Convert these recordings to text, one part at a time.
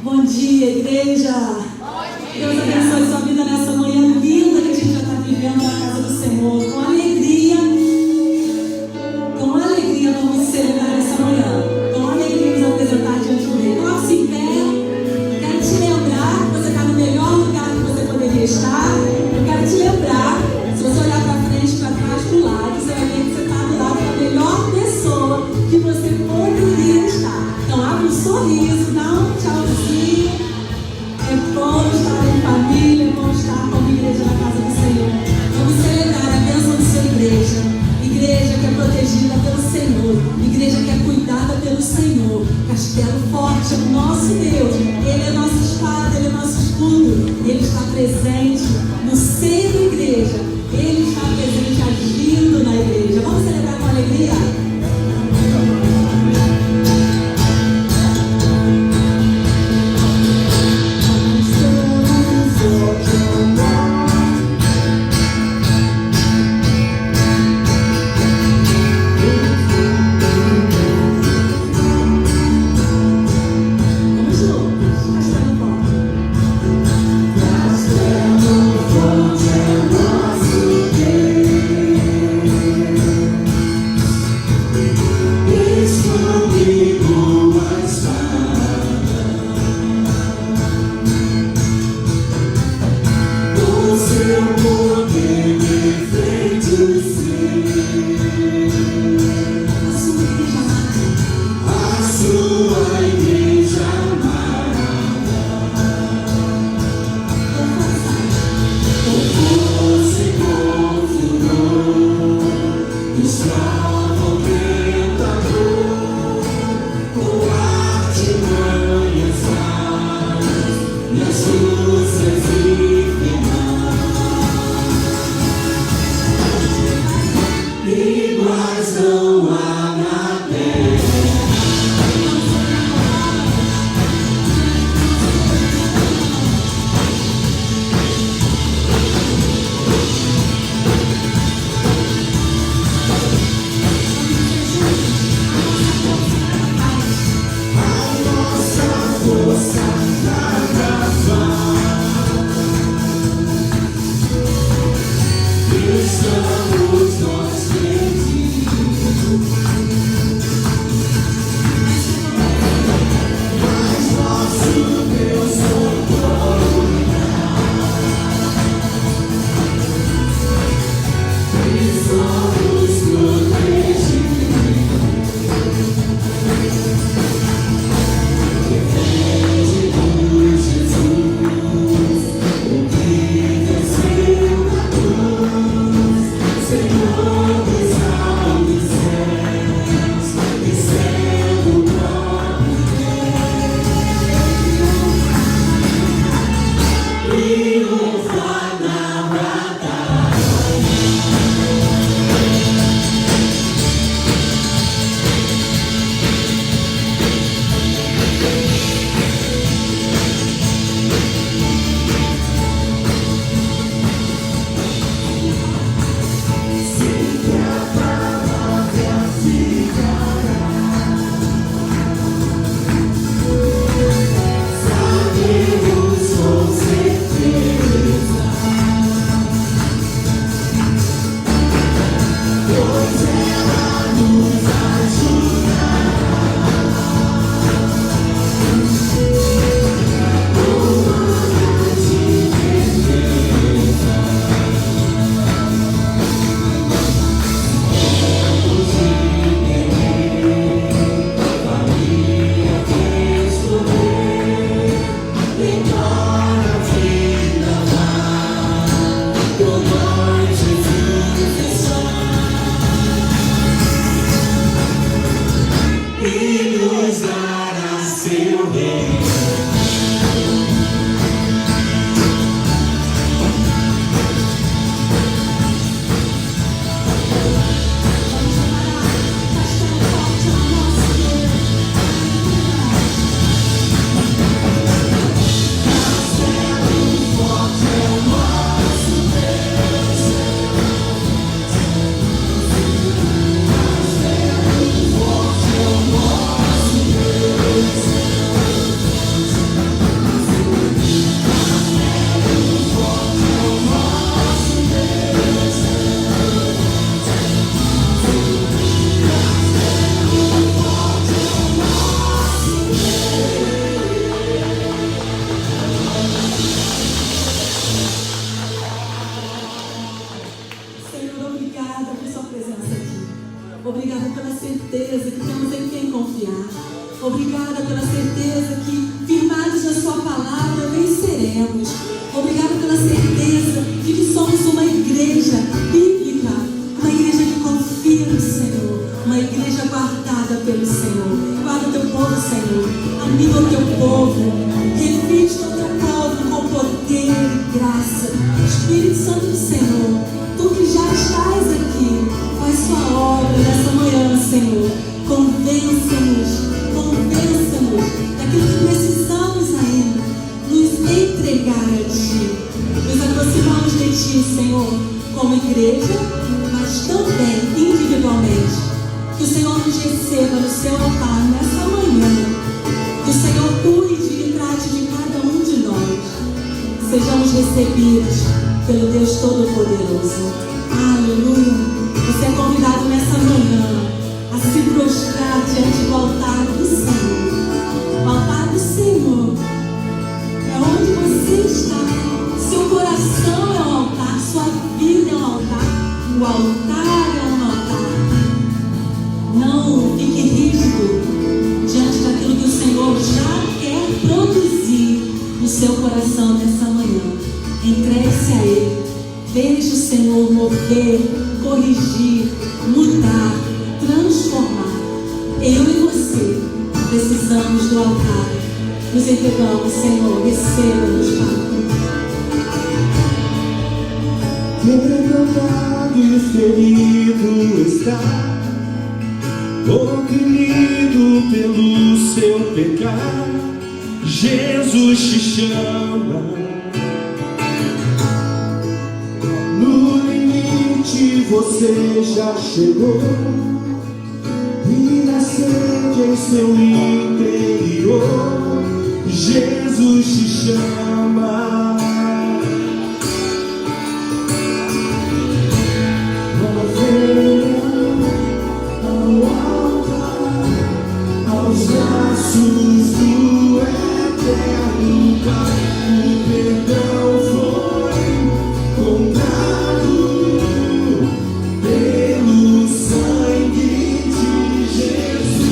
Bom dia, igreja. Bom dia. Deus abençoe sua vida nessa manhã linda que a gente já está vivendo na casa do Senhor. Com alegria vamos celebrar essa manhã. Com alegria nos apresentar diante dele. Coloque-se em pé. Quero te lembrar que você está no melhor lugar que você poderia estar. Eu quero te lembrar, se você olhar para frente, para trás, para o lado, você vai ver que você está do lado da melhor pessoa que você poderia estar. Então abre um sorriso, dá um tchauzinho. É bom estar em família, é bom estar como igreja na casa do Senhor. Vamos celebrar a bênção de sua igreja. Igreja que é protegida pelo Senhor. Igreja que é cuidada pelo Senhor. Castelo forte é o nosso Deus. Ele é nossa espada, Ele é nosso escudo. Ele está presente no seio da igreja. Ele está presente agindo na igreja. Vamos celebrar com alegria? Castelo forte. Obrigada pela certeza que, firmados na sua palavra, venceremos. Obrigada pela certeza de que somos uma igreja bíblica, uma igreja que confia no Senhor, uma igreja guardada pelo Senhor. Guarda o teu povo, Senhor. Amiga o teu povo. Reviste o teu povo com poder e graça. Espírito Santo do Senhor, tu que já estás aqui, faz sua obra nessa manhã, Senhor. Convença-nos daquilo que precisamos ainda, nos entregar a Ti. Nos aproximamos de Ti, Senhor, como igreja, mas também individualmente. Que o Senhor nos receba no seu altar nessa manhã. Que o Senhor cuide e trate de cada um de nós. Sejamos recebidos pelo Deus Todo-Poderoso. Aleluia. Você é convidado nessa manhã a se prostrar diante do altar do Senhor. O altar do Senhor é onde você está. Seu coração é um altar, sua vida é um altar. O altar é um altar. Não fique rígido diante daquilo que o Senhor já quer produzir no seu coração nessa manhã. Entregue-se a Ele. Deixe o Senhor mover, corrigir, mudar, transformar. Eu e você precisamos do altar. Nos entregamos, Senhor. Receba-nos, Pai. Quebrantado e ferido está, oprimido pelo seu pecado. Jesus te chama. No limite você já chegou, e na sede em seu interior, Jesus te chama. Venha ao altar, aos braços do Eterno Pai. O perdão foi comprado pelo sangue de Jesus.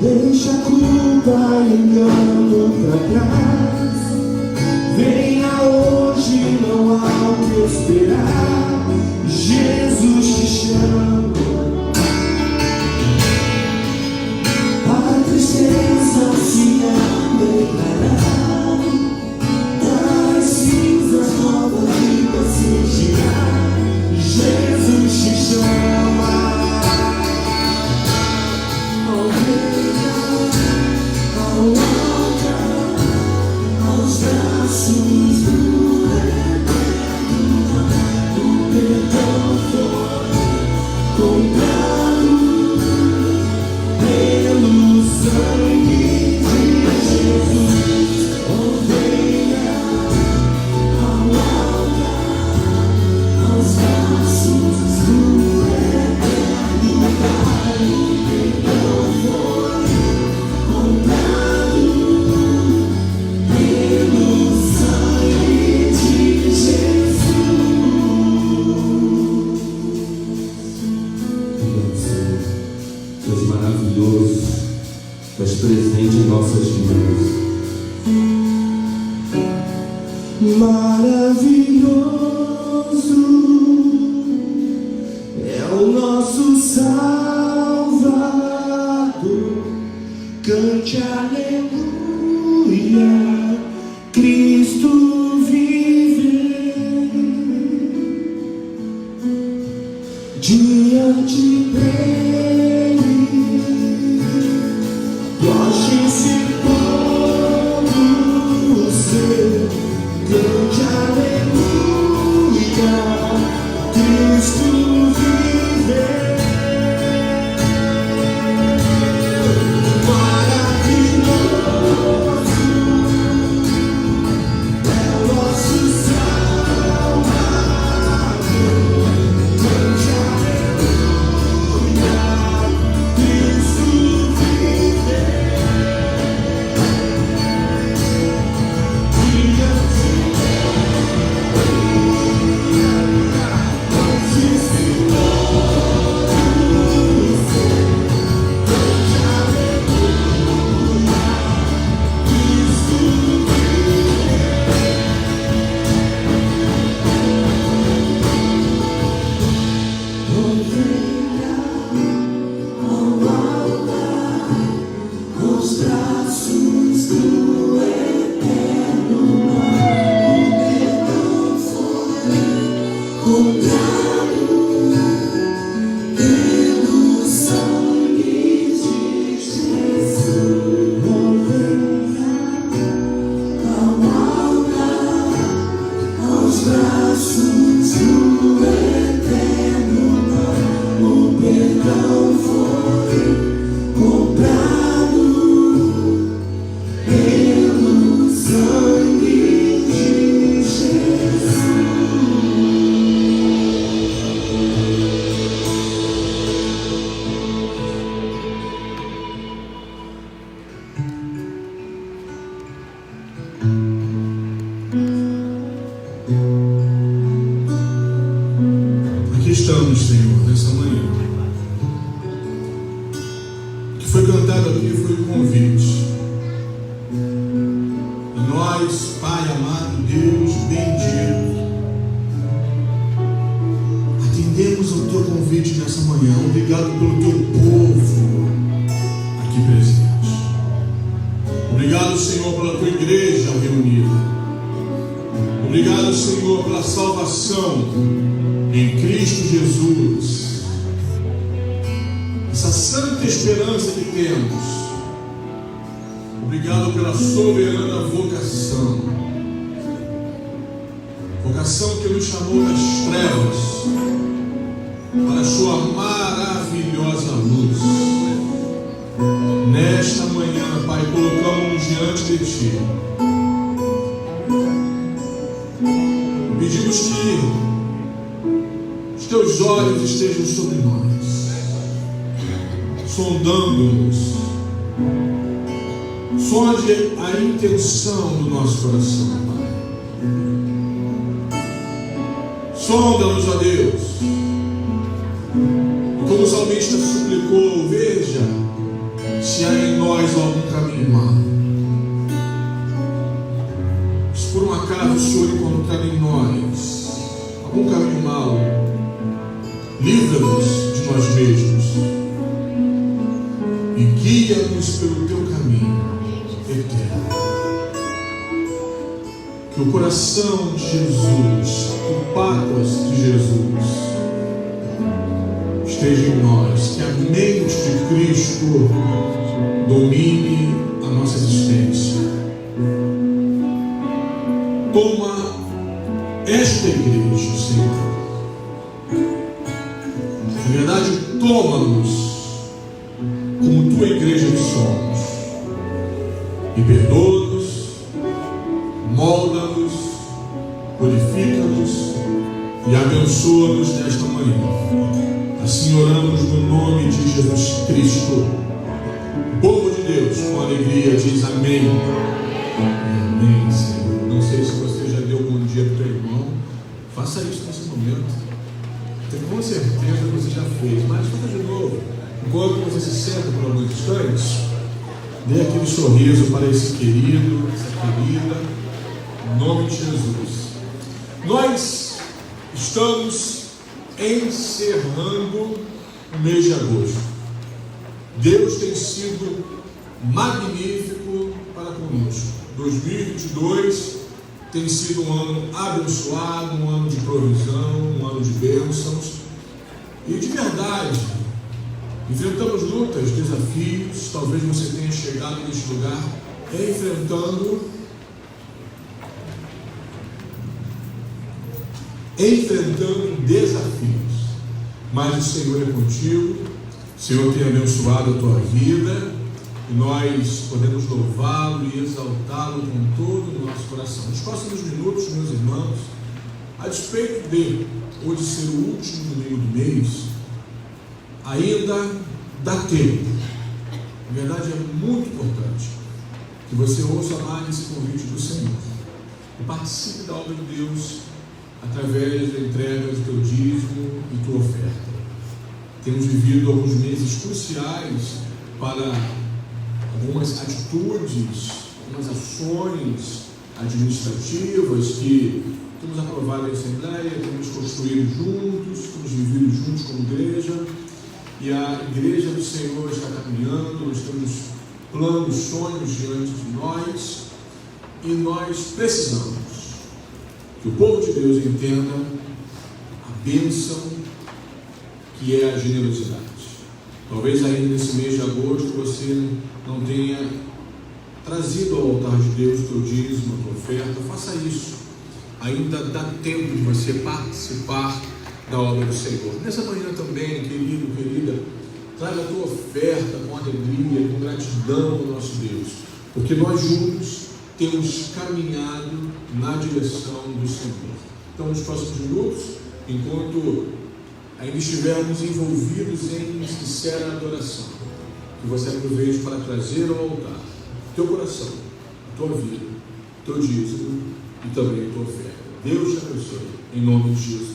Deixa a culpa e engano pra trás. Venha hoje, não há o que esperar. Jesus te chama. A tristeza se alegrará, das cinzas nova vida surgirá. Jesus te chama. Ao altar, aos braços do Eterno, o perdão foi comprado pelo sangue de Jesus. Oh, venha ao altar, aos braços do Eterno Pai. O perdão foi comprado pelo sangue de Jesus. Tu és maravilhoso, tu és presente em nossas vidas. Maravilhoso é o nosso Salvador. Cante aleluia, Cristo vive. Diante dele, prostre-se todo ser. Cante aleluia, Cristo vive. Maravilhoso é o nosso Salvador. Cante aleluia, Cristo vive. Diante braços do Eterno, o perdão foi comprado pelo sangue de Jesus. Aqui estamos, Senhor, nessa manhã. O que foi cantado aqui foi o convite. E nós, Pai amado, Deus bendito, atendemos ao teu convite nessa manhã. Obrigado pelo teu povo aqui presente. Obrigado, Senhor, pela tua igreja reunida. Obrigado, Senhor, pela salvação em Cristo Jesus. Essa santa esperança que temos. Obrigado pela soberana vocação. Vocação que nos chamou das trevas para a sua maravilhosa luz. Nesta manhã, Pai, colocamos-nos diante de Ti. Pedimos que os Teus olhos estejam sobre nós, sondando-nos. Sonde a intenção do nosso coração, Pai. Sonda-nos, ó Deus. E como o salmista suplicou, veja se há em nós algum caminho mau. Se por um acaso o Senhor encontrar em nós algum caminho mau, livra-nos de nós mesmos e guia-nos pelo teu caminho eterno. Que o coração de Jesus, o patos de Jesus, esteja em nós, que a mente de Cristo domine a nossa existência. Toma esta igreja, Senhor. Na verdade, toma-nos como tua igreja que somos e perdoa-nos, molda-nos, purifica-nos e abençoa-nos nesta manhã. Assim oramos no nome de Jesus Cristo. O povo de Deus, com alegria, diz amém. Amém, Senhor. Não sei se você já deu bom dia para o teu irmão. Faça isso nesse momento. Com certeza você já fez, mas faça de novo. Enquanto você se senta por alguns instantes, dê aquele sorriso para esse querido, essa querida, em nome de Jesus. Nós estamos encerrando o mês de agosto. Deus tem sido magnífico para conosco. 2022 tem sido um ano abençoado, um ano de provisão, um ano de bênçãos. E de verdade, enfrentamos lutas, desafios. Talvez você tenha chegado neste lugar enfrentando desafios. Mas o Senhor é contigo. O Senhor tem abençoado a tua vida. E nós podemos louvá-lo e exaltá-lo com todo o nosso coração. Nos próximos minutos, meus irmãos, a despeito de hoje ser o último domingo do mês, ainda dá tempo. Na verdade, é muito importante que você ouça mais esse convite do Senhor e participe da obra de Deus através da entrega do teu dízimo e tua oferta. Temos vivido alguns meses cruciais para algumas atitudes, algumas ações administrativas que temos aprovado em Assembleia, temos construído juntos, temos vivido juntos como igreja, e a igreja do Senhor está caminhando. Nós temos planos, sonhos diante de nós, e nós precisamos que o povo de Deus entenda a bênção que é a generosidade. Talvez ainda nesse mês de agosto você não tenha trazido ao altar de Deus o teu dízimo, a tua oferta. Faça isso. ainda dá tempo de você participar da obra do Senhor. Nessa manhã também, querido, querida, traga a tua oferta com alegria, com gratidão ao nosso Deus, porque nós juntos temos caminhado na direção do Senhor. Então, nos próximos minutos, enquanto ainda estivermos envolvidos em sincera adoração, que você aproveite para trazer ao altar teu coração, a tua vida, teu dízimo e também a tua oferta. Deus te abençoe, em nome de Jesus.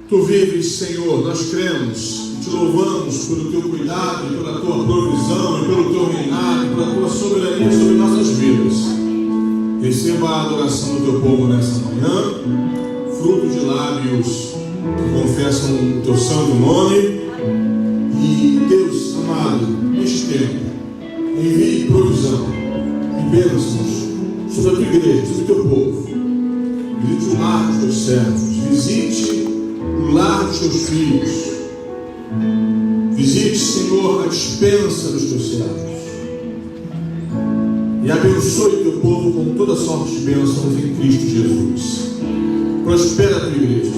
Tu vives, Senhor, nós cremos e te louvamos pelo teu cuidado, e pela tua provisão, e pelo teu reinado, e pela tua soberania sobre nossas vidas. Receba a adoração do teu povo nessa manhã. fruto de lábios que confessam o teu santo nome. E Deus amado, neste tempo, envie provisão e bênçãos sobre a tua igreja, sobre o teu povo. Visite o lar dos teus servos, visite o lar dos teus filhos. Visite, Senhor, a despensa dos teus servos. E abençoe o teu povo com toda sorte de bênçãos em Cristo Jesus. Prospera a tua igreja,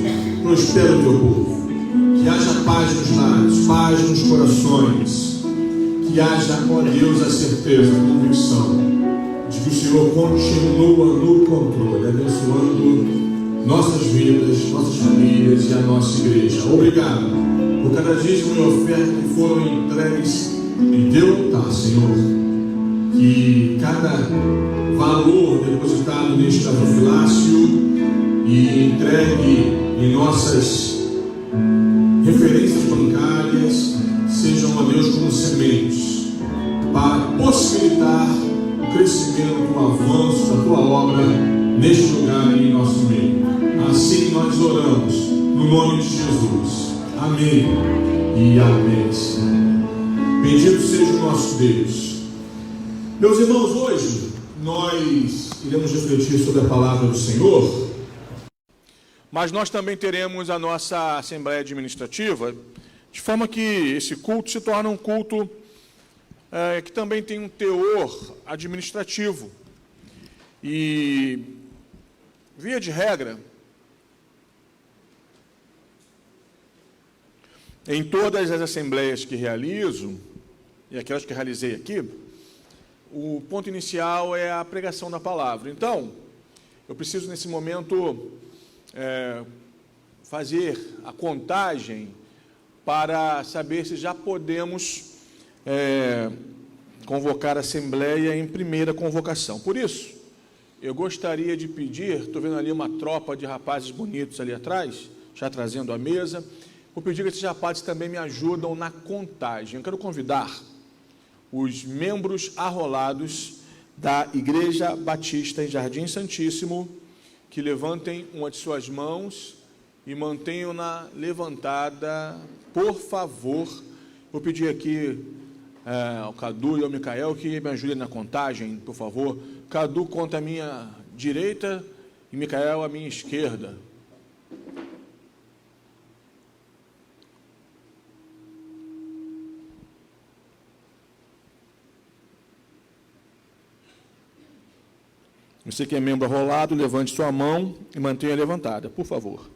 prospera o teu povo. Que haja paz nos lares, paz nos corações. Que haja, ó Deus, a certeza, a convicção de que o Senhor continua no controle, abençoando nossas vidas, nossas famílias e a nossa igreja. Obrigado por cada dízimo e oferta que foram entregues em teu altar, Senhor. Que cada valor depositado neste gasofilácio e entregue em nossas referências bancárias sejam, ó Deus, como sementes para possibilitar o crescimento, o avanço da tua obra neste lugar e em nosso meio. Assim nós oramos no nome de Jesus. Amém e amém, Senhor. Bendito seja o nosso Deus. Meus irmãos, hoje nós iremos refletir sobre a palavra do Senhor, mas nós também teremos a nossa Assembleia Administrativa, de forma que esse culto se torna um culto que também tem um teor administrativo. E, via de regra, em todas as assembleias que realizo, e aquelas que realizei aqui, o ponto inicial é a pregação da palavra. Então, eu preciso, nesse momento, fazer a contagem para saber se já podemos convocar a Assembleia em primeira convocação. Por isso, eu gostaria de pedir, estou vendo ali uma tropa de rapazes bonitos ali atrás, já trazendo a mesa, vou pedir que esses rapazes também me ajudam na contagem. Eu quero convidar os membros arrolados da Igreja Batista em Jardim Santíssimo, que levantem uma de suas mãos e mantenham-na levantada, por favor. Vou pedir aqui ao Cadu e ao Micael que me ajudem na contagem, por favor. Cadu conta a minha direita e Micael a minha esquerda. Você que é membro arrolado, levante sua mão e mantenha levantada, por favor.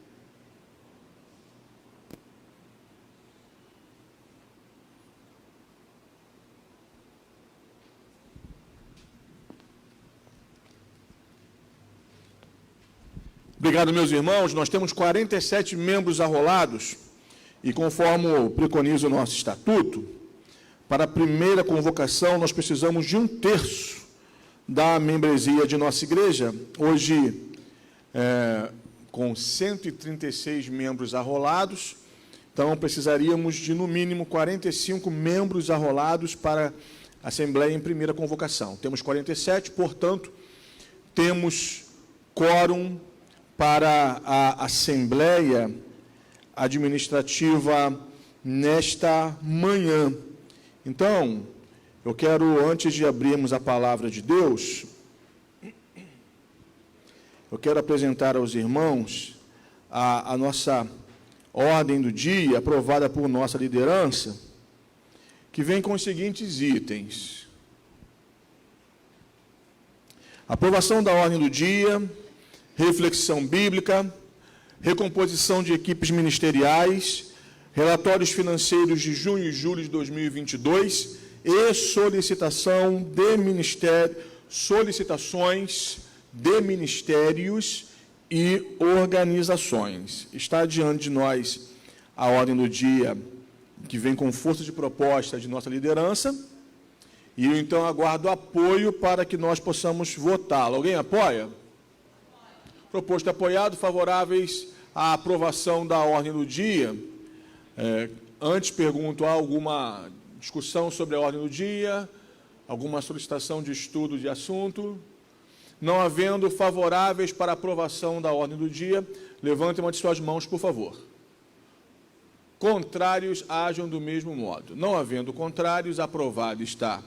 Obrigado, meus irmãos. Nós temos 47 membros arrolados e, conforme preconiza o nosso estatuto, para a primeira convocação nós precisamos de 1/3 da membresia de nossa igreja. Hoje, com 136 membros arrolados, então precisaríamos de, no mínimo, 45 membros arrolados para a Assembleia em primeira convocação. Temos 47, portanto, temos quórum para a Assembleia Administrativa nesta manhã. Então, eu quero, antes de abrirmos a palavra de Deus, eu quero apresentar aos irmãos a nossa ordem do dia, aprovada por nossa liderança, que vem com os seguintes itens: aprovação da ordem do dia, reflexão bíblica, recomposição de equipes ministeriais, relatórios financeiros de junho e julho de 2022 e solicitações de ministérios e organizações. Está diante de nós a ordem do dia, que vem com força de proposta de nossa liderança, e eu, então, aguardo apoio para que nós possamos votá-la. Alguém apoia? Proposto apoiado, favoráveis à aprovação da ordem do dia. Antes, pergunto, há alguma discussão sobre a ordem do dia? Alguma solicitação de estudo de assunto? Não havendo favoráveis para aprovação da ordem do dia, levantem uma de suas mãos, por favor. Contrários, hajam do mesmo modo. Não havendo contrários, aprovado está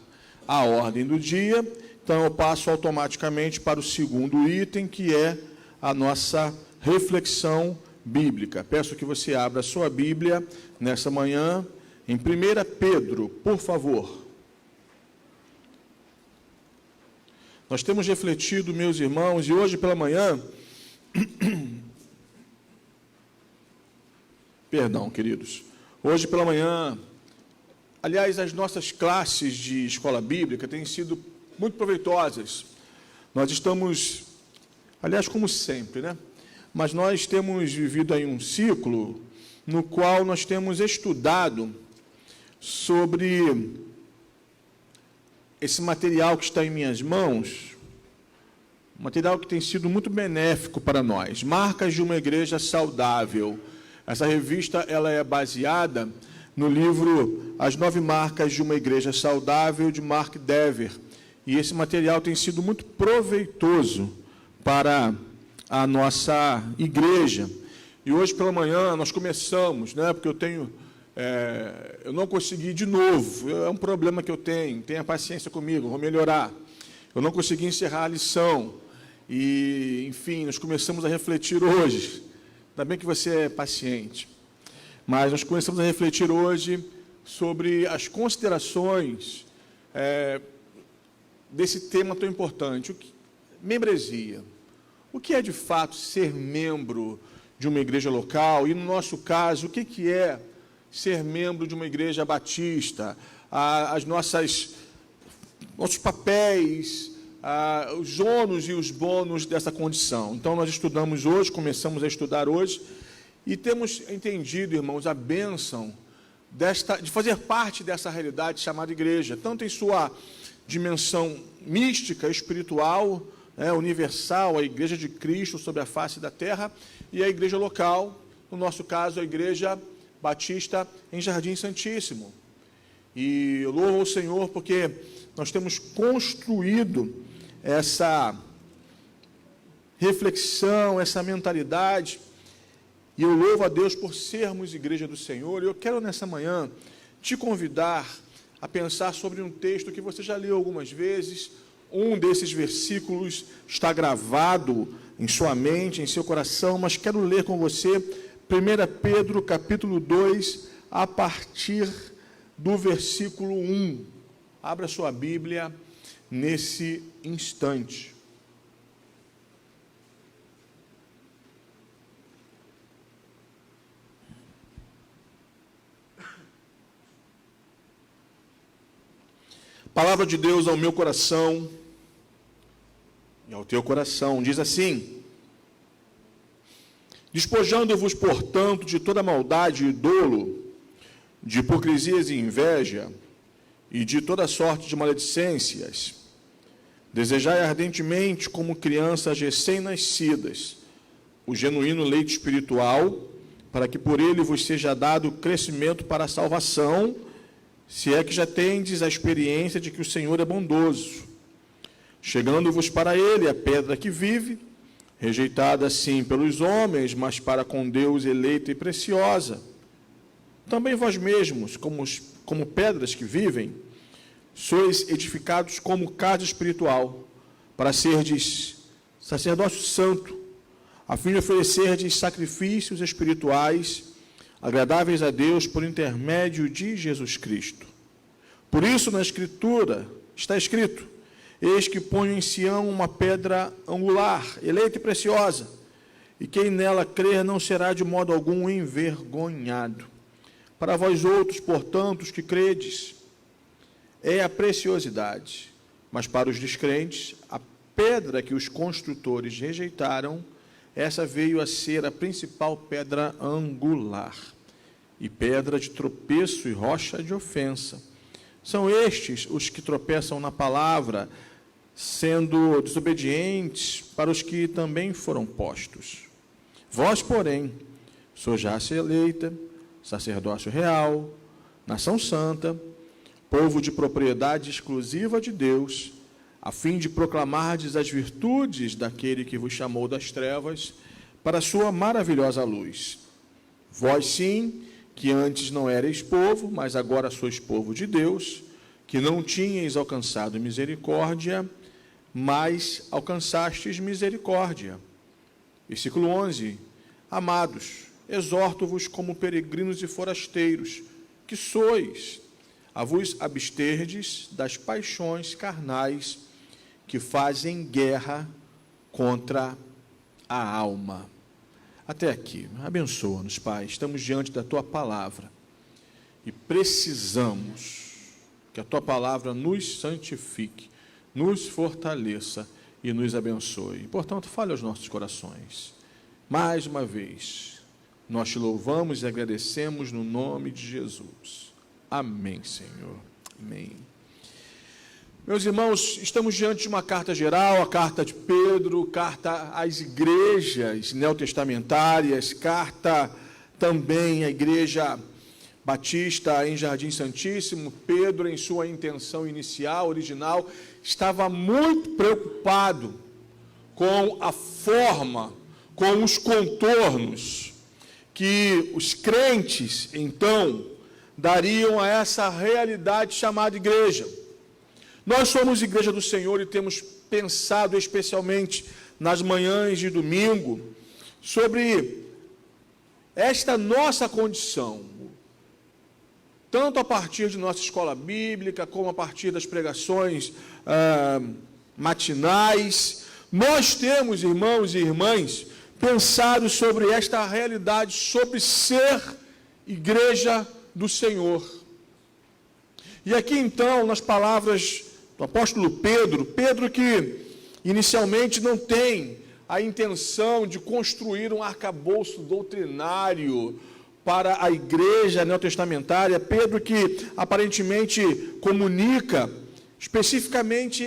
a ordem do dia. Então, eu passo automaticamente para o segundo item, que é a nossa reflexão bíblica. Peço que você abra a sua Bíblia nessa manhã, em 1 Pedro, por favor. Nós temos refletido, meus irmãos, e hoje pela manhã... Perdão, queridos. Hoje pela manhã, aliás, as nossas classes de escola bíblica têm sido muito proveitosas. Nós estamos, aliás, como sempre, né? Mas nós temos vivido aí um ciclo no qual nós temos estudado sobre esse material que está em minhas mãos, um material que tem sido muito benéfico para nós. Marcas de uma Igreja Saudável. Essa revista ela é baseada no livro As 9 Marcas de uma Igreja Saudável, de Mark Dever. E esse material tem sido muito proveitoso para a nossa igreja. E hoje pela manhã nós começamos, né, porque eu não consegui de novo, é um problema que eu tenha paciência comigo, vou melhorar. Eu não consegui encerrar a lição, e, enfim, nós começamos a refletir hoje. Ainda bem que você é paciente. Mas nós começamos a refletir hoje sobre as considerações desse tema tão importante. Membresia. O que é, de fato, ser membro de uma igreja local? E, no nosso caso, o que é ser membro de uma igreja batista? Nossos papéis, os ônus e os bônus dessa condição. Então, nós estudamos hoje, começamos a estudar hoje, e temos entendido, irmãos, a bênção de fazer parte dessa realidade chamada igreja, tanto em sua dimensão mística, espiritual, universal, a igreja de Cristo sobre a face da terra, e a igreja local, no nosso caso, a igreja batista em Jardim Santíssimo. E eu louvo ao Senhor porque nós temos construído essa reflexão, essa mentalidade, e eu louvo a Deus por sermos igreja do Senhor. E eu quero nessa manhã te convidar a pensar sobre um texto que você já leu algumas vezes. Um desses versículos está gravado em sua mente, em seu coração, mas quero ler com você 1 Pedro, capítulo 2, a partir do versículo 1. Abra sua Bíblia nesse instante. Palavra de Deus ao meu coração e ao teu coração, diz assim: despojando-vos, portanto, de toda maldade e dolo, de hipocrisias e inveja, e de toda sorte de maledicências, desejai ardentemente, como crianças recém-nascidas, o genuíno leite espiritual, para que por ele vos seja dado crescimento para a salvação, se é que já tendes a experiência de que o Senhor é bondoso. Chegando-vos para ele, a pedra que vive, rejeitada sim pelos homens, mas para com Deus eleita e preciosa. Também vós mesmos, como pedras que vivem, sois edificados como casa espiritual, para serdes sacerdócio santo, a fim de oferecerdes sacrifícios espirituais, agradáveis a Deus por intermédio de Jesus Cristo. Por isso, na Escritura, está escrito: eis que ponho em Sião uma pedra angular, eleita e preciosa, e quem nela crer não será de modo algum envergonhado. Para vós outros, portanto, os que credes, é a preciosidade, mas para os descrentes, a pedra que os construtores rejeitaram, essa veio a ser a principal pedra angular, e pedra de tropeço e rocha de ofensa. São estes os que tropeçam na palavra, sendo desobedientes para os que também foram postos. Vós, porém, sois raça eleita, sacerdócio real, nação santa, povo de propriedade exclusiva de Deus, a fim de proclamardes as virtudes daquele que vos chamou das trevas para a sua maravilhosa luz. Vós sim, que antes não erais povo, mas agora sois povo de Deus, que não tinhais alcançado misericórdia, mas alcançastes misericórdia. Versículo 11. Amados, exorto-vos como peregrinos e forasteiros, que sois, a vos absterdes das paixões carnais que fazem guerra contra a alma. Até aqui. Abençoa-nos, Pai. Estamos diante da Tua palavra e precisamos que a Tua palavra nos santifique, nos fortaleça e nos abençoe. Portanto, fale aos nossos corações. Mais uma vez, nós Te louvamos e agradecemos no nome de Jesus. Amém, Senhor. Amém. Meus irmãos, estamos diante de uma carta geral, a carta de Pedro, carta às igrejas neotestamentárias, carta também à igreja batista em Jardim Santíssimo. Pedro, em sua intenção inicial, original, estava muito preocupado com a forma, com os contornos que os crentes, então, dariam a essa realidade chamada igreja. Nós somos igreja do Senhor e temos pensado especialmente nas manhãs de domingo sobre esta nossa condição, tanto a partir de nossa escola bíblica, como a partir das pregações matinais. Nós temos, irmãos e irmãs, pensado sobre esta realidade, sobre ser igreja do Senhor. E aqui então, nas palavras do apóstolo Pedro que inicialmente não tem a intenção de construir um arcabouço doutrinário para a igreja neotestamentária, Pedro que aparentemente comunica especificamente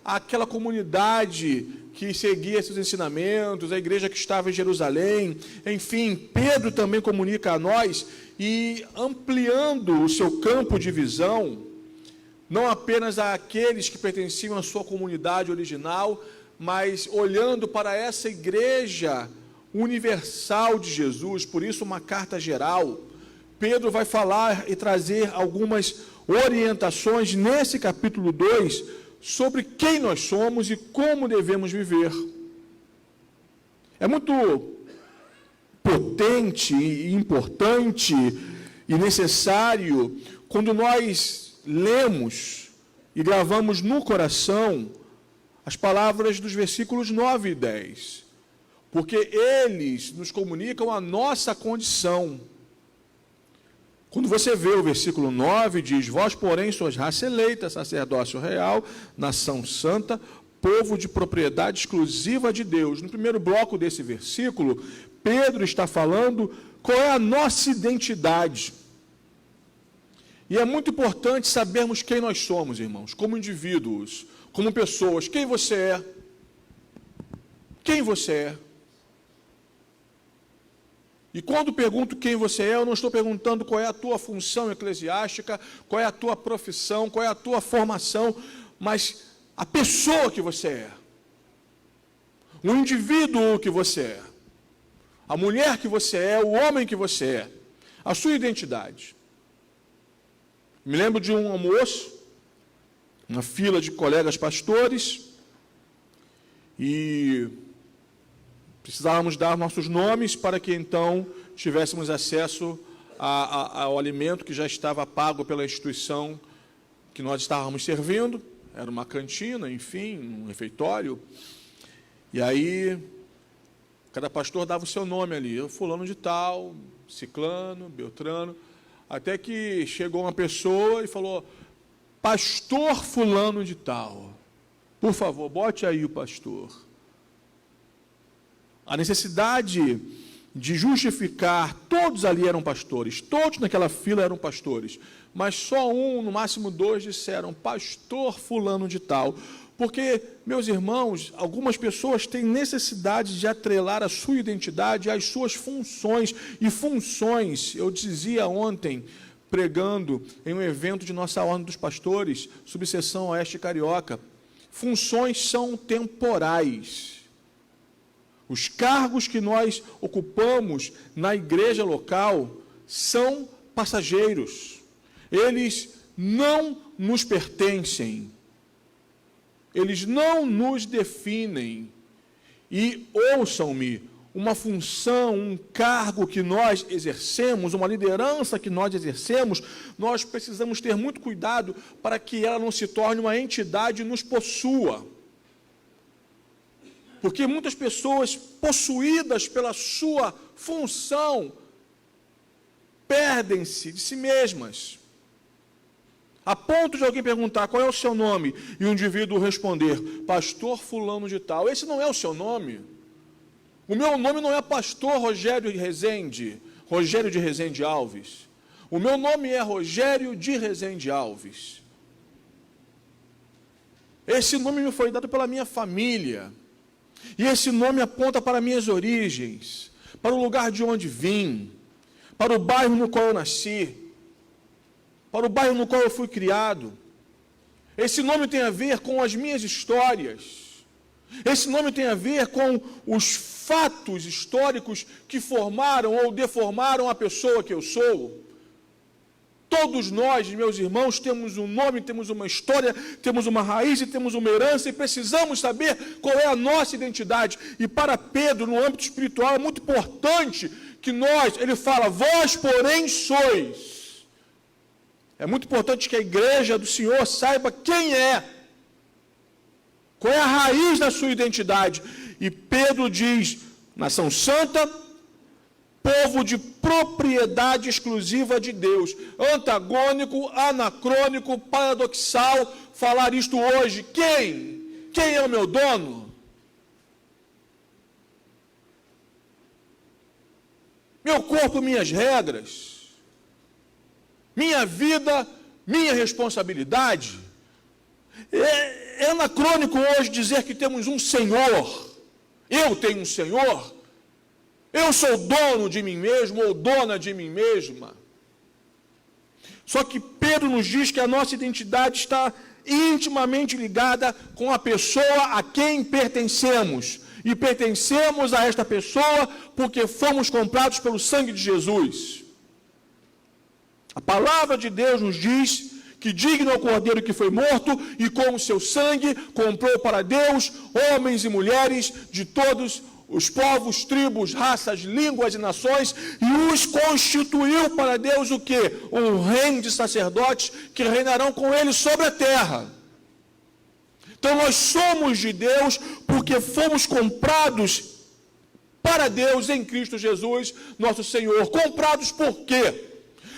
àquela comunidade que seguia seus ensinamentos, a igreja que estava em Jerusalém, enfim, Pedro também comunica a nós e ampliando o seu campo de visão, não apenas àqueles que pertenciam à sua comunidade original, mas olhando para essa igreja universal de Jesus, por isso uma carta geral. Pedro vai falar e trazer algumas orientações nesse capítulo 2 sobre quem nós somos e como devemos viver. É muito potente e importante e necessário quando nós lemos e gravamos no coração as palavras dos versículos 9 e 10, porque eles nos comunicam a nossa condição. Quando você vê o versículo 9, diz: vós, porém, sois raça eleita, sacerdócio real, nação santa, povo de propriedade exclusiva de Deus. No primeiro bloco desse versículo, Pedro está falando qual é a nossa identidade. E é muito importante sabermos quem nós somos, irmãos, como indivíduos, como pessoas. Quem você é? Quem você é? E quando pergunto quem você é, eu não estou perguntando qual é a tua função eclesiástica, qual é a tua profissão, qual é a tua formação, mas a pessoa que você é. O indivíduo que você é. A mulher que você é, o homem que você é. A sua identidade. Me lembro de um almoço, uma fila de colegas pastores, e precisávamos dar nossos nomes para que então tivéssemos acesso ao alimento que já estava pago pela instituição que nós estávamos servindo. Era uma cantina, enfim, um refeitório. E aí, cada pastor dava o seu nome ali. Eu, fulano de tal, ciclano, beltrano. Até que chegou uma pessoa e falou: pastor fulano de tal. Por favor, bote aí o pastor. A necessidade de justificar, todos ali eram pastores, todos naquela fila eram pastores, mas só um, no máximo dois, disseram pastor fulano de tal, porque, meus irmãos, algumas pessoas têm necessidade de atrelar a sua identidade às suas funções, e funções, eu dizia ontem, pregando em um evento de nossa Ordem dos Pastores, subseção Oeste Carioca, funções são temporais. Os cargos que nós ocupamos na igreja local são passageiros. Eles não nos pertencem. Eles não nos definem. E ouçam-me, uma função, um cargo que nós exercemos, uma liderança que nós exercemos, nós precisamos ter muito cuidado para que ela não se torne uma entidade e nos possua. Porque muitas pessoas possuídas pela sua função perdem-se de si mesmas. A ponto de alguém perguntar qual é o seu nome e o indivíduo responder, pastor fulano de tal. Esse não é o seu nome. O meu nome não é pastor Rogério de Rezende Alves. O meu nome é Rogério de Rezende Alves. Esse nome me foi dado pela minha família. E esse nome aponta para minhas origens, para o lugar de onde vim, para o bairro no qual eu nasci, para o bairro no qual eu fui criado. Esse nome tem a ver com as minhas histórias. Esse nome tem a ver com os fatos históricos que formaram ou deformaram a pessoa que eu sou. Todos nós, meus irmãos, temos um nome, temos uma história, temos uma raiz e temos uma herança e precisamos saber qual é a nossa identidade. E para Pedro, no âmbito espiritual, é muito importante que nós, ele fala, vós porém sois. É muito importante que a igreja do Senhor saiba quem é, qual é a raiz da sua identidade. E Pedro diz, nação santa, povo de propriedade exclusiva de Deus. Antagônico, anacrônico, paradoxal, falar isto hoje. Quem? Quem é o meu dono? Meu corpo, minhas regras. Minha vida, minha responsabilidade. É anacrônico hoje dizer que temos um Senhor. Eu tenho um Senhor. Eu sou dono de mim mesmo ou dona de mim mesma. Só que Pedro nos diz que a nossa identidade está intimamente ligada com a pessoa a quem pertencemos. E pertencemos a esta pessoa porque fomos comprados pelo sangue de Jesus. A palavra de Deus nos diz que digno é o Cordeiro que foi morto e com o seu sangue comprou para Deus homens e mulheres de todos os povos, tribos, raças, línguas e nações, e os constituiu para Deus o quê? Um reino de sacerdotes que reinarão com ele sobre a terra. Então nós somos de Deus porque fomos comprados para Deus em Cristo Jesus, nosso Senhor. Comprados por quê?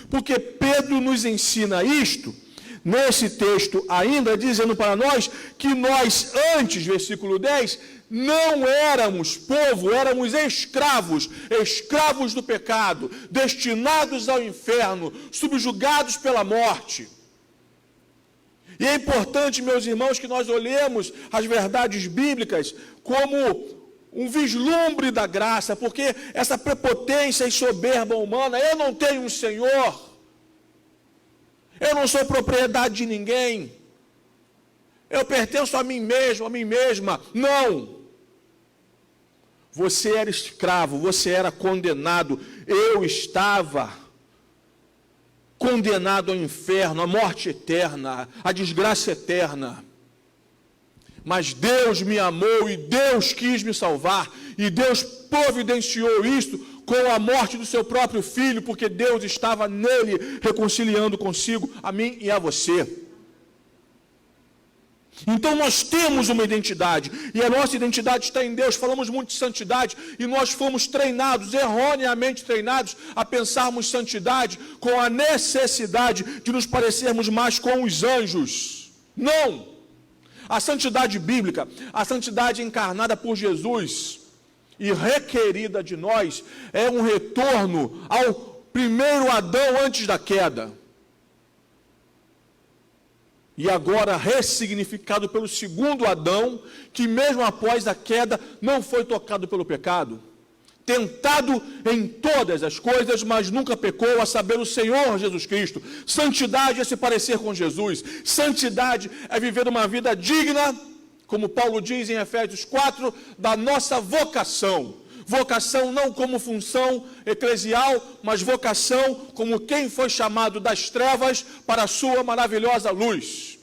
Porque Pedro nos ensina isto, nesse texto ainda, dizendo para nós que nós antes, versículo 10, não éramos povo, éramos escravos, escravos do pecado, destinados ao inferno, subjugados pela morte. E é importante, meus irmãos, que nós olhemos as verdades bíblicas como um vislumbre da graça, porque essa prepotência e soberba humana, eu não tenho um Senhor, eu não sou propriedade de ninguém, eu pertenço a mim mesmo, a mim mesma. Não! Você era escravo, você era condenado, eu estava condenado ao inferno, à morte eterna, à desgraça eterna. Mas Deus me amou e Deus quis me salvar, e Deus providenciou isto com a morte do seu próprio filho, porque Deus estava nele reconciliando consigo a mim e a você. Então nós temos uma identidade, e a nossa identidade está em Deus. Falamos muito de santidade, e nós fomos treinados, erroneamente treinados, a pensarmos santidade com a necessidade de nos parecermos mais com os anjos. Não! A santidade bíblica, a santidade encarnada por Jesus e requerida de nós, é um retorno ao primeiro Adão antes da queda. E agora ressignificado pelo segundo Adão, que mesmo após a queda não foi tocado pelo pecado. Tentado em todas as coisas, mas nunca pecou, a saber, o Senhor Jesus Cristo. Santidade é se parecer com Jesus. Santidade é viver uma vida digna como Paulo diz em Efésios 4, da nossa vocação. Vocação não como função eclesial, mas vocação como quem foi chamado das trevas para a sua maravilhosa luz.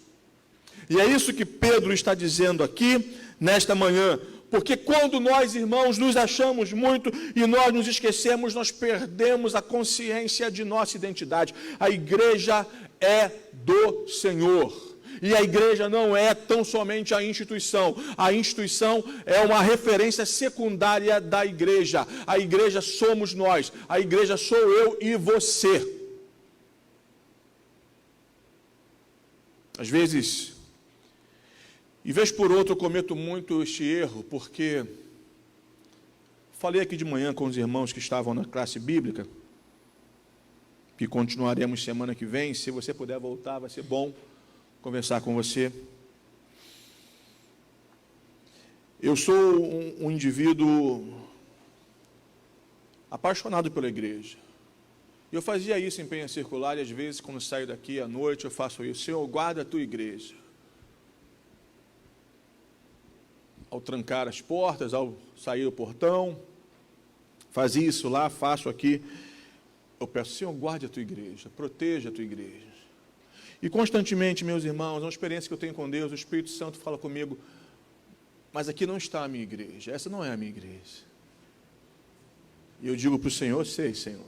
E é isso que Pedro está dizendo aqui, nesta manhã. Porque quando nós, irmãos, nos achamos muito e nós nos esquecemos, nós perdemos a consciência de nossa identidade. A igreja é do Senhor. E a igreja não é tão somente a instituição. A instituição é uma referência secundária da igreja. A igreja somos nós. A igreja sou eu e você. Às vezes, e vez por outra, eu cometo muito este erro, porque falei aqui de manhã com os irmãos que estavam na classe bíblica, que continuaremos semana que vem. Se você puder voltar, vai ser bom conversar com você. Eu sou um indivíduo apaixonado pela igreja. Eu fazia isso em Penha Circular, e às vezes, quando saio daqui à noite, eu faço isso. Senhor, guarda a tua igreja. Ao trancar as portas, ao sair do portão, fazia isso lá, faço aqui. Eu peço, Senhor, guarde a tua igreja, proteja a tua igreja. E constantemente, meus irmãos, é uma experiência que eu tenho com Deus, o Espírito Santo fala comigo, mas aqui não está a minha igreja, essa não é a minha igreja. E eu digo para o Senhor, sei, Senhor,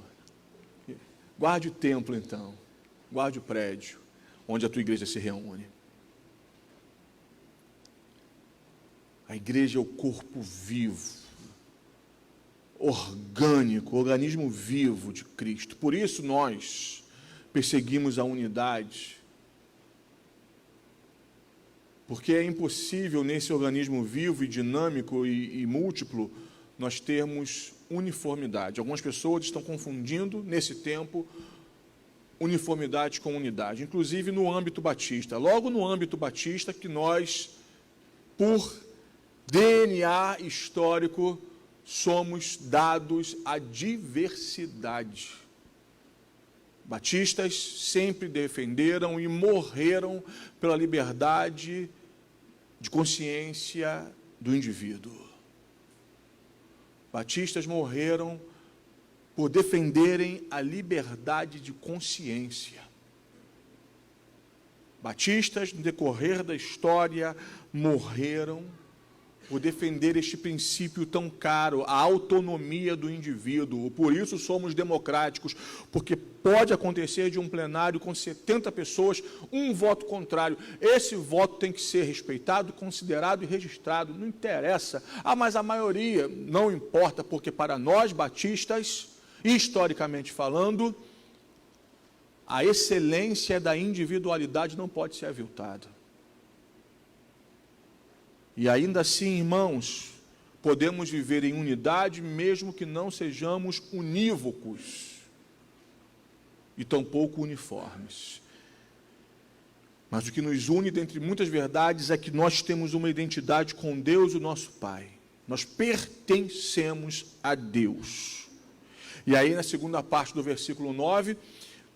guarde o templo então, guarde o prédio, onde a tua igreja se reúne. A igreja é o corpo vivo, orgânico, organismo vivo de Cristo. Por isso nós perseguimos a unidade, porque é impossível nesse organismo vivo e dinâmico e múltiplo nós termos uniformidade. Algumas pessoas estão confundindo nesse tempo uniformidade com unidade, inclusive no âmbito batista. Logo no âmbito batista que nós, por DNA histórico, somos dados à diversidade. Batistas sempre defenderam e morreram pela liberdade de consciência do indivíduo. Batistas morreram por defenderem a liberdade de consciência. Batistas, no decorrer da história, morreram por defender este princípio tão caro, a autonomia do indivíduo. Por isso somos democráticos, porque pode acontecer de um plenário com 70 pessoas, um voto contrário. Esse voto tem que ser respeitado, considerado e registrado, não interessa. Mas a maioria não importa, porque para nós batistas, historicamente falando, a excelência da individualidade não pode ser aviltada. E ainda assim, irmãos, podemos viver em unidade, mesmo que não sejamos unívocos e tampouco uniformes. Mas o que nos une, dentre muitas verdades, é que nós temos uma identidade com Deus, o nosso Pai. Nós pertencemos a Deus. E aí, na segunda parte do versículo 9,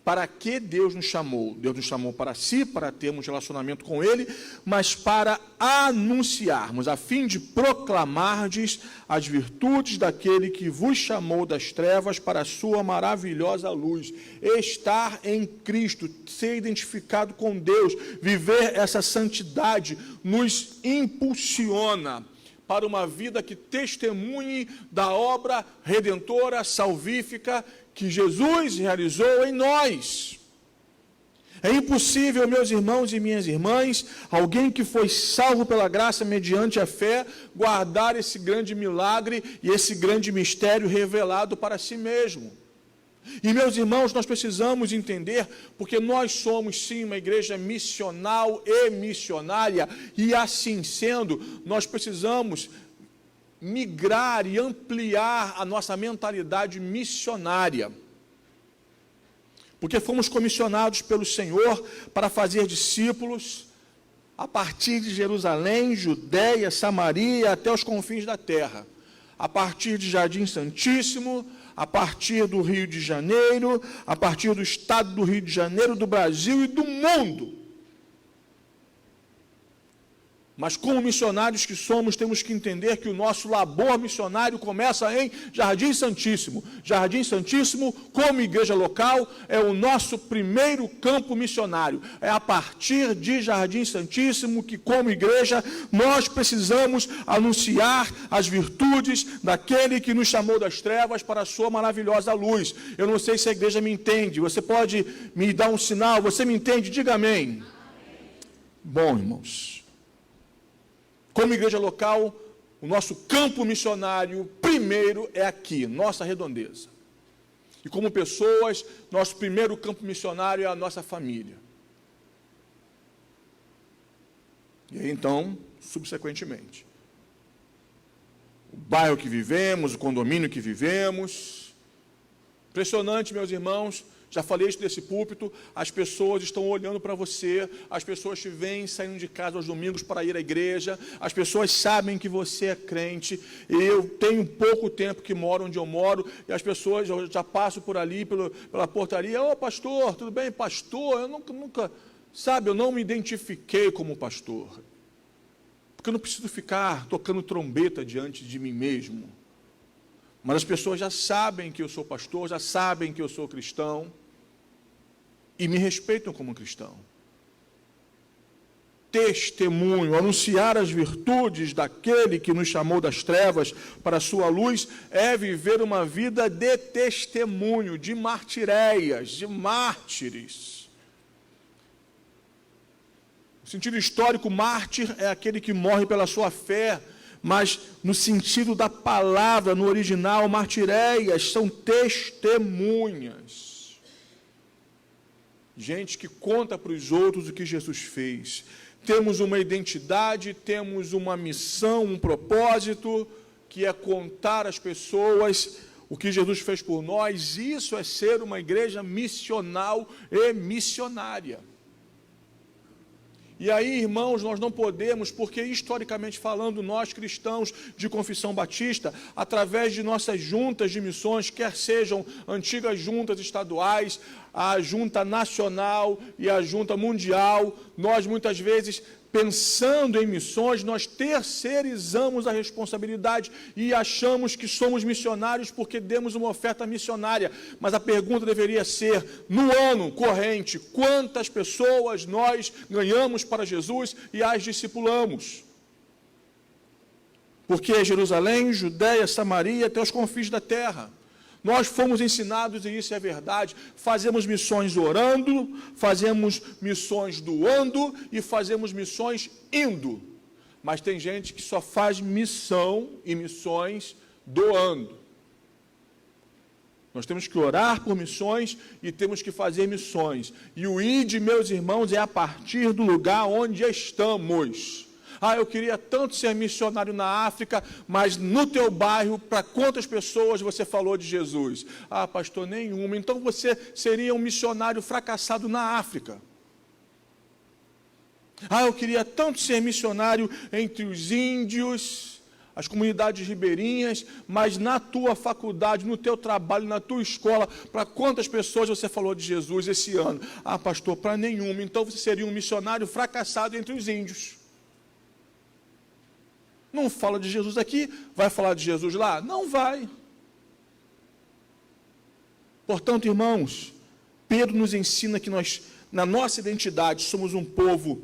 para que Deus nos chamou? Deus nos chamou para si, para termos relacionamento com Ele, mas para anunciarmos, a fim de proclamardes as virtudes daquele que vos chamou das trevas para a sua maravilhosa luz. Estar em Cristo, ser identificado com Deus, viver essa santidade, nos impulsiona para uma vida que testemunhe da obra redentora, salvífica, que Jesus realizou em nós. É impossível, meus irmãos e minhas irmãs, alguém que foi salvo pela graça mediante a fé, guardar esse grande milagre e esse grande mistério revelado para si mesmo. E, meus irmãos, nós precisamos entender, porque nós somos, sim, uma igreja missional e missionária, e assim sendo, nós precisamos migrar e ampliar a nossa mentalidade missionária. Porque fomos comissionados pelo Senhor para fazer discípulos a partir de Jerusalém, Judéia, Samaria, até os confins da terra. A partir de Jardim Santíssimo, a partir do Rio de Janeiro, a partir do estado do Rio de Janeiro, do Brasil e do mundo. Mas como missionários que somos, temos que entender que o nosso labor missionário começa em Jardim Santíssimo. Jardim Santíssimo, como igreja local, é o nosso primeiro campo missionário. É a partir de Jardim Santíssimo que, como igreja, nós precisamos anunciar as virtudes daquele que nos chamou das trevas para a sua maravilhosa luz. Eu não sei se a igreja me entende. Você pode me dar um sinal? Você me entende? Diga amém. Bom, irmãos. Como igreja local, o nosso campo missionário, primeiro, é aqui, nossa redondeza. E como pessoas, nosso primeiro campo missionário é a nossa família. E aí, então, subsequentemente, o bairro que vivemos, o condomínio que vivemos. Impressionante, meus irmãos. Já falei isso desse púlpito, as pessoas estão olhando para você, as pessoas te veem saindo de casa aos domingos para ir à igreja, as pessoas sabem que você é crente. Eu tenho pouco tempo que moro onde eu moro, e as pessoas, eu já passo por ali, pela portaria, ô pastor, tudo bem? Pastor, eu nunca, sabe, eu não me identifiquei como pastor, porque eu não preciso ficar tocando trombeta diante de mim mesmo. Mas as pessoas já sabem que eu sou pastor, já sabem que eu sou cristão, e me respeitam como cristão. Testemunho, anunciar as virtudes daquele que nos chamou das trevas para a sua luz, é viver uma vida de testemunho, de martireias, de mártires. No sentido histórico, mártir é aquele que morre pela sua fé, mas no sentido da palavra, no original, martireias são testemunhas. Gente que conta para os outros o que Jesus fez. Temos uma identidade, temos uma missão, um propósito, que é contar às pessoas o que Jesus fez por nós. Isso é ser uma igreja missional e missionária. E aí, irmãos, nós não podemos, porque historicamente falando, nós cristãos de confissão batista, através de nossas juntas de missões, quer sejam antigas juntas estaduais, a junta nacional e a junta mundial, nós muitas vezes, pensando em missões, nós terceirizamos a responsabilidade e achamos que somos missionários porque demos uma oferta missionária. Mas a pergunta deveria ser, no ano corrente, quantas pessoas nós ganhamos para Jesus e as discipulamos? Porque é Jerusalém, Judéia, Samaria, até os confins da terra. Nós fomos ensinados, e isso é verdade, fazemos missões orando, fazemos missões doando e fazemos missões indo. Mas tem gente que só faz missão e missões doando. Nós temos que orar por missões e temos que fazer missões. E o ide, meus irmãos, é a partir do lugar onde estamos. Ah, eu queria tanto ser missionário na África, mas no teu bairro, para quantas pessoas você falou de Jesus? Ah, pastor, nenhuma. Então você seria um missionário fracassado na África. Ah, eu queria tanto ser missionário entre os índios, as comunidades ribeirinhas, mas na tua faculdade, no teu trabalho, na tua escola, para quantas pessoas você falou de Jesus esse ano? Ah, pastor, para nenhuma. Então você seria um missionário fracassado entre os índios. Não fala de Jesus aqui, vai falar de Jesus lá? Não vai. Portanto, irmãos, Pedro nos ensina que nós, na nossa identidade, somos um povo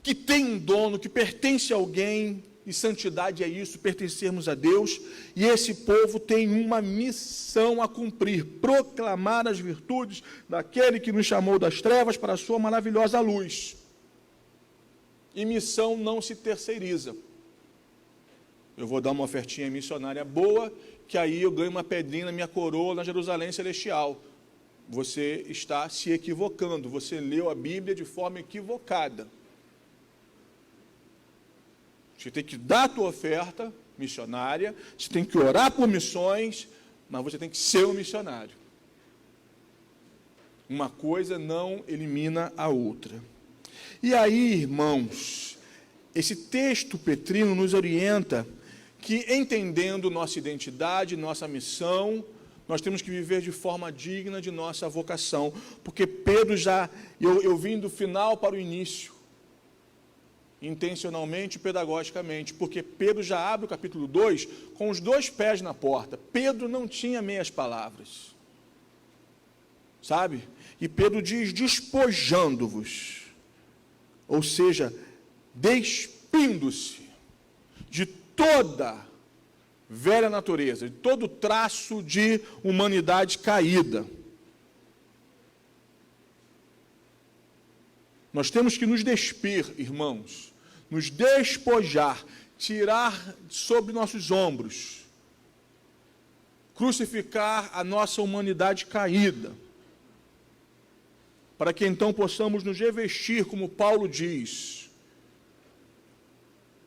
que tem um dono, que pertence a alguém, e santidade é isso, pertencermos a Deus, e esse povo tem uma missão a cumprir, proclamar as virtudes daquele que nos chamou das trevas para a sua maravilhosa luz. E missão não se terceiriza. Eu vou dar uma ofertinha missionária boa, que aí eu ganho uma pedrinha na minha coroa na Jerusalém Celestial. Você está se equivocando, você leu a Bíblia de forma equivocada. Você tem que dar a tua oferta missionária, você tem que orar por missões, mas você tem que ser um missionário. Uma coisa não elimina a outra. E aí, irmãos, esse texto petrino nos orienta que, entendendo nossa identidade, nossa missão, nós temos que viver de forma digna de nossa vocação, porque Pedro já, eu vim do final para o início, intencionalmente e pedagogicamente, porque Pedro já abre o capítulo 2 com os 2 pés na porta. Pedro não tinha meias palavras, sabe? E Pedro diz, despojando-vos, ou seja, despindo-se de toda velha natureza, de todo traço de humanidade caída. Nós temos que nos despir, irmãos, nos despojar, tirar sobre nossos ombros, crucificar a nossa humanidade caída, para que então possamos nos revestir, como Paulo diz,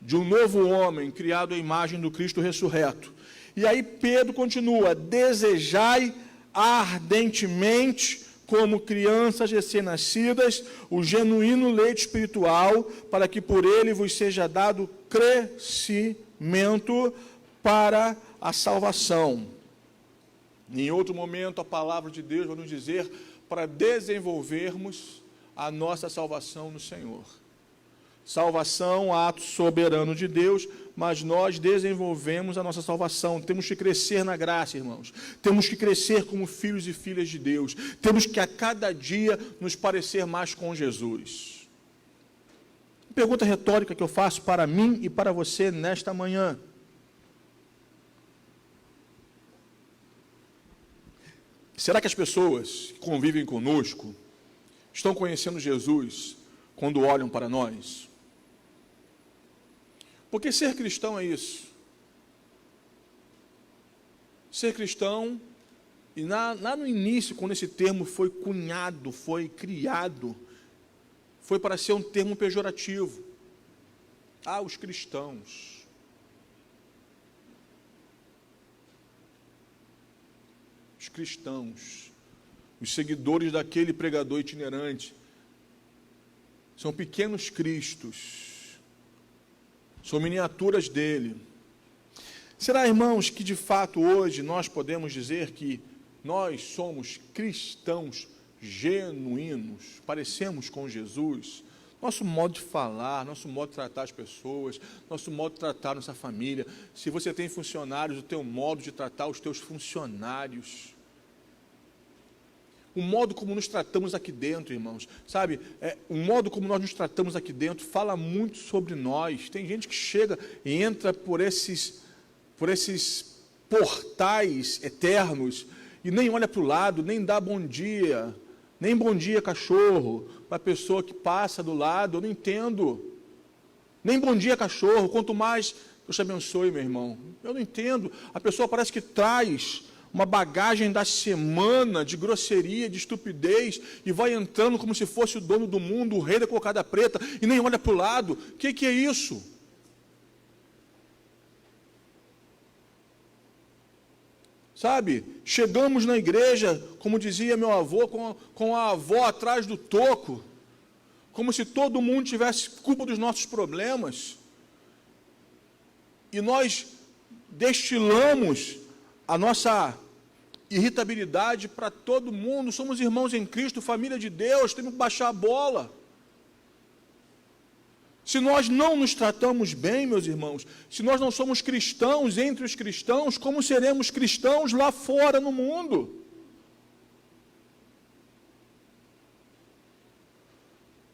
de um novo homem criado à imagem do Cristo ressurreto. E aí Pedro continua, desejai ardentemente, como crianças recém-nascidas, o genuíno leite espiritual, para que por ele vos seja dado crescimento para a salvação. Em outro momento, a palavra de Deus vai nos dizer para desenvolvermos a nossa salvação no Senhor. Salvação, ato soberano de Deus, mas nós desenvolvemos a nossa salvação. Temos que crescer na graça, irmãos. Temos que crescer como filhos e filhas de Deus. Temos que a cada dia nos parecer mais com Jesus. Pergunta retórica que eu faço para mim e para você nesta manhã. Será que as pessoas que convivem conosco estão conhecendo Jesus quando olham para nós? Porque ser cristão é isso. Ser cristão, e lá no início, quando esse termo foi cunhado, foi criado, foi para ser um termo pejorativo. Ah, os cristãos. Os cristãos, os seguidores daquele pregador itinerante, são pequenos cristos, são miniaturas dele. Será, irmãos, que de fato hoje nós podemos dizer que nós somos cristãos genuínos, parecemos com Jesus? Nosso modo de falar, nosso modo de tratar as pessoas, nosso modo de tratar nossa família. Se você tem funcionários, o teu modo de tratar os teus funcionários. O modo como nos tratamos aqui dentro, irmãos, sabe, o modo como nós nos tratamos aqui dentro fala muito sobre nós. Tem gente que chega e entra por esses portais eternos e nem olha para o lado, nem dá bom dia, nem bom dia cachorro, para a pessoa que passa do lado. Eu não entendo, nem bom dia cachorro, quanto mais Deus te abençoe, meu irmão. Eu não entendo, a pessoa parece que traz uma bagagem da semana de grosseria, de estupidez, e vai entrando como se fosse o dono do mundo, o rei da cocada preta, e nem olha para o lado. O que é isso? Sabe, chegamos na igreja, como dizia meu avô, com a avó atrás do toco, como se todo mundo tivesse culpa dos nossos problemas, e nós destilamos a nossa irritabilidade para todo mundo. Somos irmãos em Cristo, família de Deus, temos que baixar a bola. Se nós não nos tratamos bem, meus irmãos, se nós não somos cristãos entre os cristãos, como seremos cristãos lá fora no mundo?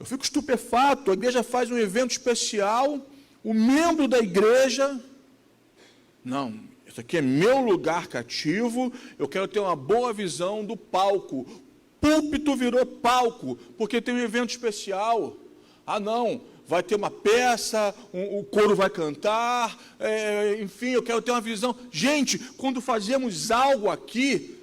Eu fico estupefato. A igreja faz um evento especial, o membro da igreja, não, isso aqui é meu lugar cativo, eu quero ter uma boa visão do palco. Púlpito virou palco, porque tem um evento especial. Ah, não, vai ter uma peça, o coro vai cantar, enfim, eu quero ter uma visão. Gente, quando fazemos algo aqui,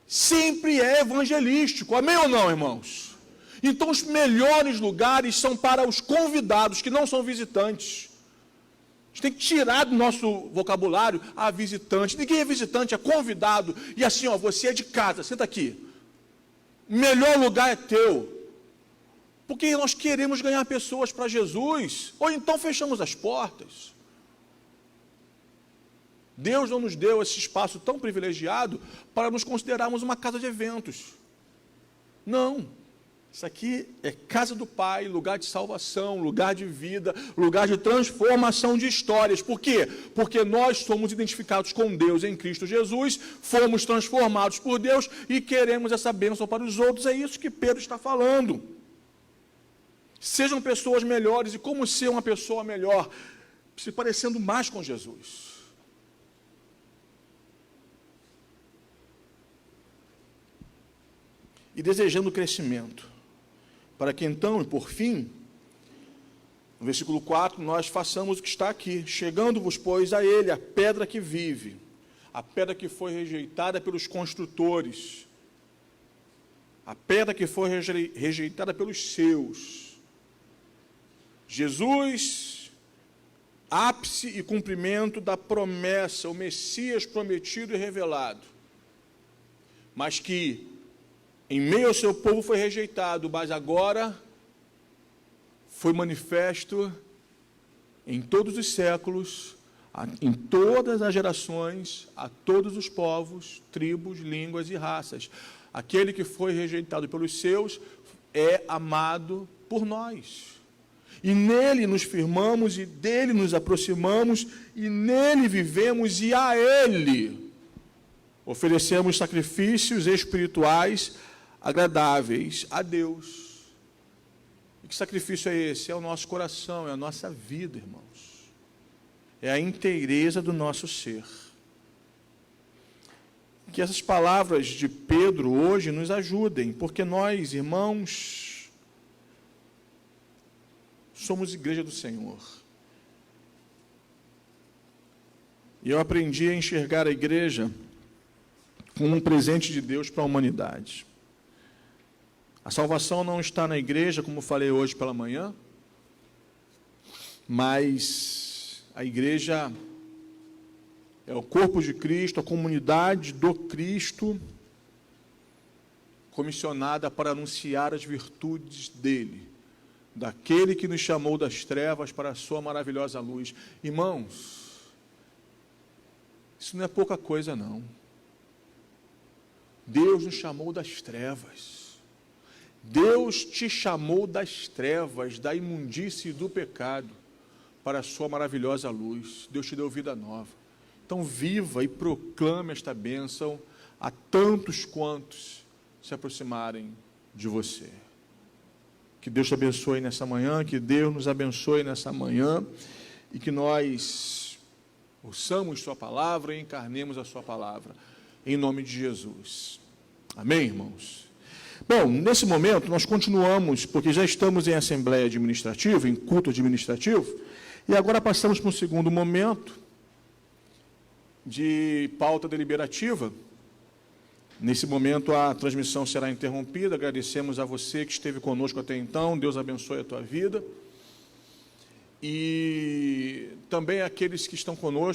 sempre é evangelístico. Amém ou não, irmãos? Então, os melhores lugares são para os convidados, que não são visitantes. A gente tem que tirar do nosso vocabulário a visitante. Ninguém é visitante, é convidado. E assim, ó, você é de casa, senta aqui. O melhor lugar é teu. Porque nós queremos ganhar pessoas para Jesus. Ou então fechamos as portas. Deus não nos deu esse espaço tão privilegiado para nos considerarmos uma casa de eventos. Não. Isso aqui é casa do Pai, lugar de salvação, lugar de vida, lugar de transformação de histórias. Por quê? Porque nós somos identificados com Deus em Cristo Jesus, fomos transformados por Deus e queremos essa bênção para os outros. É isso que Pedro está falando. Sejam pessoas melhores. E como ser uma pessoa melhor? Se parecendo mais com Jesus. E desejando crescimento. Para que então, e por fim, no versículo 4, nós façamos o que está aqui. Chegando-vos, pois, a ele, a pedra que vive, a pedra que foi rejeitada pelos construtores, a pedra que foi rejeitada pelos seus. Jesus, ápice e cumprimento da promessa, o Messias prometido e revelado, mas que em meio ao seu povo foi rejeitado, mas agora foi manifesto em todos os séculos, em todas as gerações, a todos os povos, tribos, línguas e raças. Aquele que foi rejeitado pelos seus é amado por nós. E nele nos firmamos, e dele nos aproximamos, e nele vivemos, e a ele oferecemos sacrifícios espirituais agradáveis a Deus. E que sacrifício é esse? É o nosso coração, é a nossa vida, irmãos. É a inteireza do nosso ser. Que essas palavras de Pedro hoje nos ajudem, porque nós, irmãos, somos igreja do Senhor. E eu aprendi a enxergar a igreja como um presente de Deus para a humanidade. A salvação não está na igreja, como falei hoje pela manhã, mas a igreja é o corpo de Cristo, a comunidade do Cristo, comissionada para anunciar as virtudes dele, daquele que nos chamou das trevas para a sua maravilhosa luz. Irmãos, isso não é pouca coisa, não. Deus nos chamou das trevas. Deus te chamou das trevas, da imundície e do pecado, para a sua maravilhosa luz. Deus te deu vida nova. Então viva e proclame esta bênção a tantos quantos se aproximarem de você. Que Deus te abençoe nessa manhã, que Deus nos abençoe nessa manhã, e que nós ouçamos sua palavra e encarnemos a sua palavra, em nome de Jesus. Amém, irmãos? Bom, nesse momento nós continuamos, porque já estamos em assembleia administrativa, em culto administrativo, e agora passamos para um segundo momento de pauta deliberativa. Nesse momento a transmissão será interrompida. Agradecemos a você que esteve conosco até então. Deus abençoe a tua vida. E também aqueles que estão conosco